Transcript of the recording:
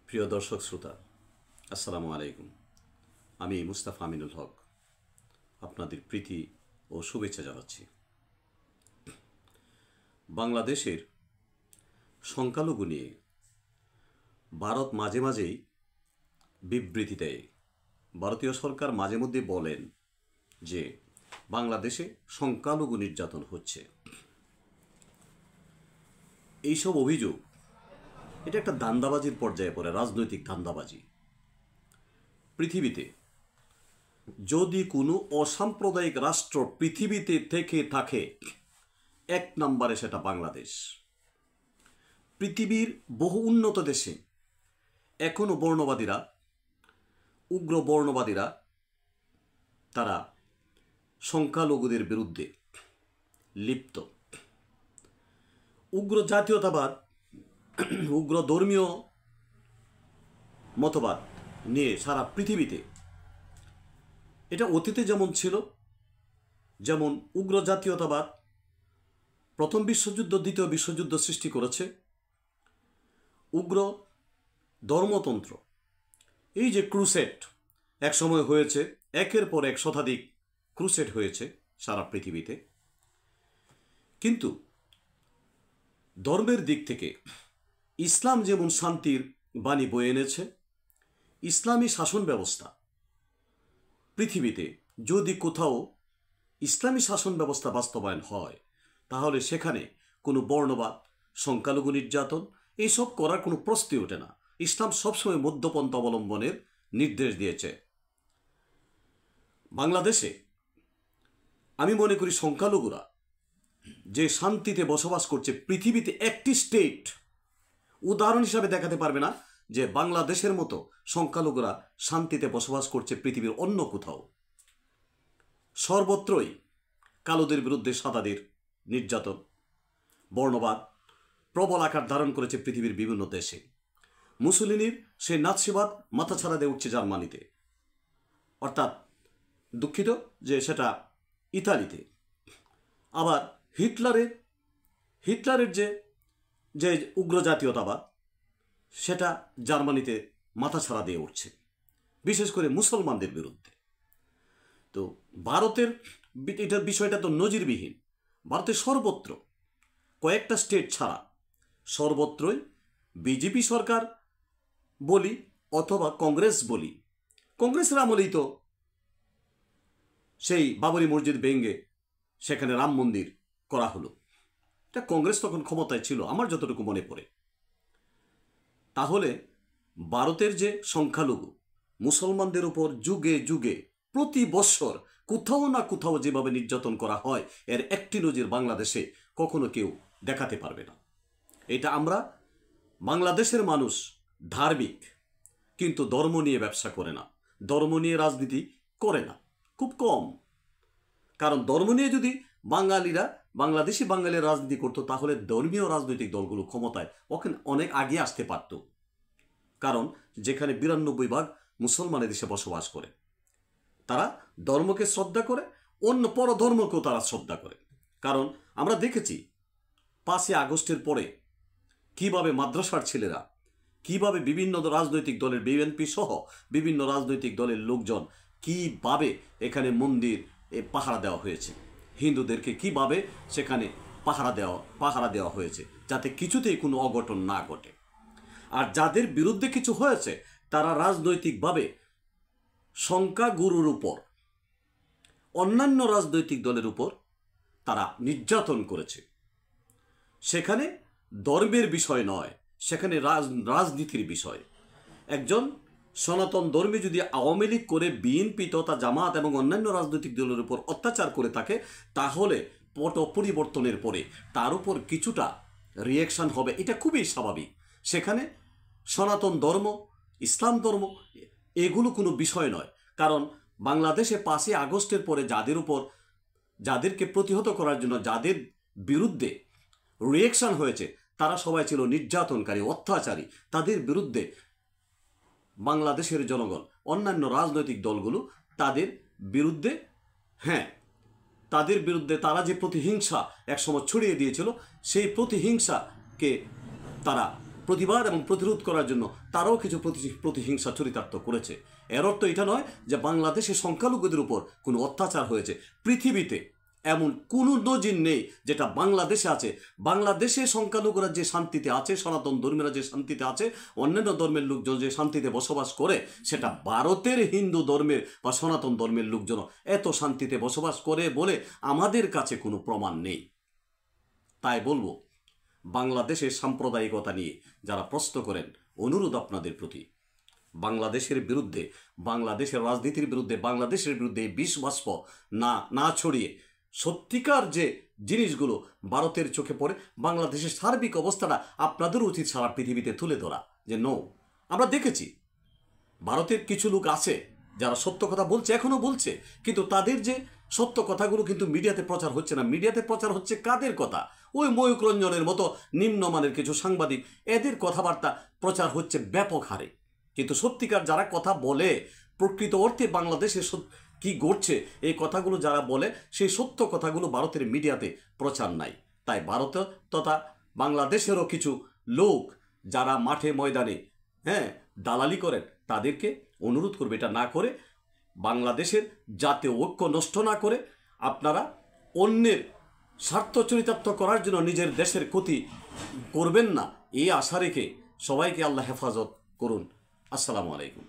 প্রিয় দর্শক শ্রোতা, আসসালামু আলাইকুম। আমি মুস্তাফা আমিনুল হক আপনাদের প্রীতি ও শুভেচ্ছা জানাচ্ছি। বাংলাদেশের সংখ্যালঘু নিয়ে ভারত মাঝে মাঝেই বিবৃতি দেয়। ভারতীয় সরকার মাঝে মধ্যে বলেন যে বাংলাদেশে সংখ্যালঘু নির্যাতন হচ্ছে। এইসব অভিযোগ এটা একটা ধান্দাবাজির পর্যায়ে পড়ে, রাজনৈতিক ধান্দাবাজি। পৃথিবীতে যদি কোনো অসাম্প্রদায়িক রাষ্ট্র পৃথিবীতে থেকে থাকে, এক নম্বরে সেটা বাংলাদেশ। পৃথিবীর বহু উন্নত দেশে এখনও বর্ণবাদীরা, উগ্র বর্ণবাদীরা, তারা সংখ্যালঘুদের বিরুদ্ধে লিপ্ত। উগ্র জাতীয়তাবাদ, উগ্র ধর্মীয় মতবাদ নিয়ে সারা পৃথিবীতে এটা অতীতে যেমন ছিল, যেমন উগ্র জাতীয়তাবাদ প্রথম বিশ্বযুদ্ধ, দ্বিতীয় বিশ্বযুদ্ধ সৃষ্টি করেছে। উগ্র ধর্মতন্ত্র, এই যে ক্রুসেড একসময় হয়েছে, একের পর এক শতাধিক ক্রুসেড হয়েছে সারা পৃথিবীতে। কিন্তু ধর্মের দিক থেকে ইসলাম যেমন শান্তির বাণী বয়ে এনেছে, ইসলামী শাসন ব্যবস্থা পৃথিবীতে যদি কোথাও ইসলামী শাসন ব্যবস্থা বাস্তবায়ন হয়, তাহলে সেখানে কোনো বর্ণবাদ, সংখ্যালঘু নির্যাতন এইসব করার কোনো প্রশ্নই ওঠে না। ইসলাম সবসময় মধ্যপন্থা অবলম্বনের নির্দেশ দিয়েছে। বাংলাদেশে আমি মনে করি সংখ্যালঘুরা যে শান্তিতে বসবাস করছে, পৃথিবীতে একটি স্টেট উদাহরণ হিসাবে দেখাতে পারবে না যে বাংলাদেশের মতো সংখ্যালঘুরা শান্তিতে বসবাস করছে পৃথিবীর অন্য কোথাও। সর্বত্রই কালোদের বিরুদ্ধে সাদাদের নির্যাতন, বর্ণবাদ প্রবল আকার ধারণ করেছে পৃথিবীর বিভিন্ন দেশে। মুসলিনের সে নাৎসিবাদ মাথাছাড়া দিয়ে উঠছে জার্মানিতে, অর্থাৎ দুঃখিত যে সেটা ইতালিতে। আবার হিটলারের যে উগ্র জাতীয়তাবাদ, সেটা জার্মানিতে মাথাছাড়া দিয়ে উঠছে, বিশেষ করে মুসলমানদের বিরুদ্ধে। তো ভারতের এটার বিষয়টা তো নজিরবিহীন। ভারতের সর্বত্র, কয়েকটা স্টেট ছাড়া সর্বত্রই বিজেপি সরকার বলি অথবা কংগ্রেস বলি, কংগ্রেসের আমলেই তো সেই বাবরি মসজিদ ভেঙে সেখানে রাম মন্দির করা হলো। এটা কংগ্রেস তখন ক্ষমতায় ছিল আমার যতটুকু মনে পড়ে। তাহলে ভারতের যে সংখ্যালঘু মুসলমানদের উপর যুগে যুগে প্রতি বৎসর কোথাও না কোথাও যেভাবে নির্যাতন করা হয়, এর একটি নজির বাংলাদেশে কখনো কেউ দেখাতে পারবে না। এটা আমরা, বাংলাদেশের মানুষ ধার্মিক, কিন্তু ধর্ম নিয়ে ব্যবসা করে না, ধর্ম নিয়ে রাজনীতি করে না, খুব কম। কারণ ধর্ম নিয়ে যদি বাংলাদেশি বাঙালিরা রাজনীতি করতো, তাহলে ধর্মীয় রাজনৈতিক দলগুলো ক্ষমতায় ওখানে অনেক আগে আসতে পারত। কারণ যেখানে 92% মুসলমান দেশে বসবাস করে, তারা ধর্মকে শ্রদ্ধা করে, অন্য পরধর্মকেও তারা শ্রদ্ধা করে। কারণ আমরা দেখেছি 5ই আগস্টের পরে কিভাবে মাদ্রাসার ছেলেরা, কিভাবে বিভিন্ন রাজনৈতিক দলের, বিএনপি সহ বিভিন্ন রাজনৈতিক দলের লোকজন কিভাবে এখানে মন্দির পাহারা দেওয়া হয়েছে, হিন্দুদেরকে কিভাবে সেখানে পাহারা দেওয়া হয়েছে, যাতে কিছুতেই কোনো অঘটন না ঘটে। আর যাদের বিরুদ্ধে কিছু হয়েছে, তারা রাজনৈতিকভাবে সংখ্যাগুরুর উপর, অন্যান্য রাজনৈতিক দলের উপর তারা নির্যাতন করেছে। সেখানে ধর্মের বিষয় নয়, সেখানে রাজনীতির বিষয়। একজন সনাতন ধর্মী যদি আওয়ামী লীগ করে, বিএনপি তথা জামাত এবং অন্যান্য রাজনৈতিক দলের উপর অত্যাচার করে থাকে, তাহলে পট পরিবর্তনের পরে তার উপর কিছুটা রিয়াকশান হবে, এটা খুবই স্বাভাবিক। সেখানে সনাতন ধর্ম, ইসলাম ধর্ম এগুলো কোনো বিষয় নয়। কারণ বাংলাদেশে 5ই আগস্টের পরে যাদেরকে প্রতিহত করার জন্য, যাদের বিরুদ্ধে রিয়াকশান হয়েছে, তারা সবাই ছিল নির্যাতনকারী, অত্যাচারী। তাদের বিরুদ্ধে বাংলাদেশের জনগণ, অন্যান্য রাজনৈতিক দলগুলো তাদের বিরুদ্ধে তারা যে প্রতিহিংসা একসময় ছড়িয়ে দিয়েছিল, সেই প্রতিহিংসাকে তারা প্রতিবাদ এবং প্রতিরোধ করার জন্য তারাও কিছু প্রতিহিংসা চরিতার্থ করেছে। এর অর্থ এটা নয় যে বাংলাদেশে সংখ্যালঘুদের উপর কোনো অত্যাচার হয়েছে। পৃথিবীতে এমন কোনো নজির নেই যেটা বাংলাদেশে আছে। বাংলাদেশে সংখ্যালঘুরা যে শান্তিতে আছে, সনাতন ধর্মীরা যে শান্তিতে আছে, অন্যান্য ধর্মের লোকজন যে শান্তিতে বসবাস করে, সেটা ভারতের হিন্দু ধর্মের বা সনাতন ধর্মের লোকজন এত শান্তিতে বসবাস করে বলে আমাদের কাছে কোনো প্রমাণ নেই। তাই বলবো, বাংলাদেশের সাম্প্রদায়িকতা নিয়ে যারা প্রশ্ন করেন, অনুরোধ আপনাদের প্রতি, বাংলাদেশের বিরুদ্ধে, বাংলাদেশের রাজনীতির বিরুদ্ধে, বাংলাদেশের বিরুদ্ধে বিষ বাষ্প না ছড়িয়ে সত্যিকার যে জিনিসগুলো ভারতের চোখে পড়ে, বাংলাদেশের সার্বিক অবস্থাটা আপনাদের উচিত সারা পৃথিবীতে তুলে ধরা। যে আমরা দেখেছি ভারতের কিছু লোক আছে যারা সত্য কথা বলছে, এখনও বলছে, কিন্তু তাদের যে সত্য কথাগুলো কিন্তু মিডিয়াতে প্রচার হচ্ছে না। মিডিয়াতে প্রচার হচ্ছে কাদের কথা? ওই ময়ূক রঞ্জনের মতো নিম্নমানের কিছু সাংবাদিক, এদের কথাবার্তা প্রচার হচ্ছে ব্যাপক হারে। কিন্তু সত্যিকার যারা কথা বলে, প্রকৃত অর্থে বাংলাদেশে কি ঘটছে এই কথাগুলো যারা বলে, সেই সত্য কথাগুলো ভারতের মিডিয়াতে প্রচার নাই। তাই ভারত তথা বাংলাদেশেরও কিছু লোক যারা মাঠে ময়দানে দালালি করেন, তাদেরকে অনুরোধ করবে এটা না করে, বাংলাদেশের জাতীয় ঐক্য নষ্ট না করে আপনারা অন্যের স্বার্থ চরিতার্থ করার জন্য নিজের দেশের ক্ষতি করবেন না, এই আশা রেখে সবাইকে আল্লাহ হেফাজত করুন। আসসালামু আলাইকুম।